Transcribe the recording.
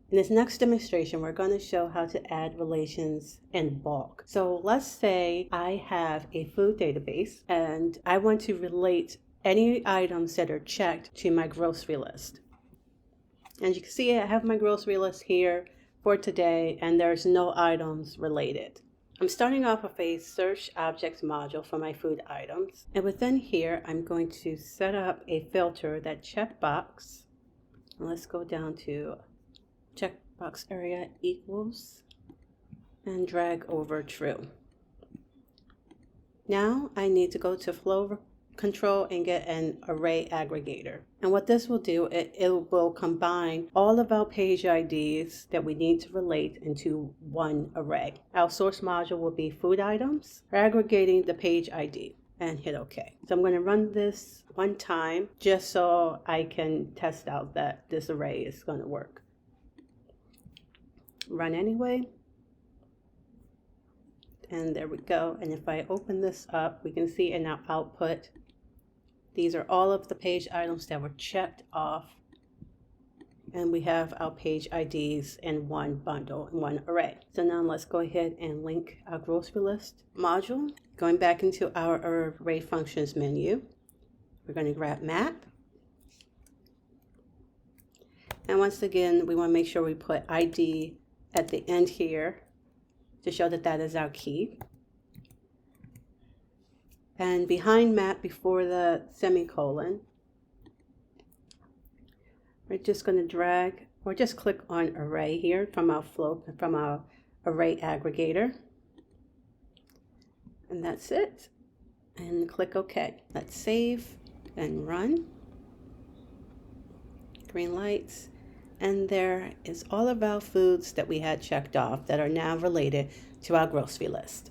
In this next demonstration, we're going to show how to add relations in bulk. So let's say I have a food database and I want to relate any items that are checked to my grocery list. As you can see, I have my grocery list here for today, and there's no items related. I'm starting off with a search objects module for my food items. And within here, I'm going to set up a filter that checkbox. Let's go down to checkbox area equals and drag over true. Now I need to go to flow control and get an array aggregator. And what this will do, it will combine all of our page IDs that we need to relate into one array. Our source module will be food items. We're aggregating the page ID and hit OK. So I'm going to run this one time just so I can test out that this array is going to work. Run anyway. And there we go. And if I open this up, we can see in our output, these are all of the page items that were checked off. And we have our page IDs in one bundle, in one array. So now let's go ahead and link our grocery list module. Going back into our array functions menu, we're going to grab map. And once again, we want to make sure we put ID at the end here to show that that is our key. And behind map, before the semicolon, we're just going to drag or just click on array here from our array aggregator. And that's it. And click OK. Let's save and run. Green lights. And there is all of our foods that we had checked off that are now related to our grocery list.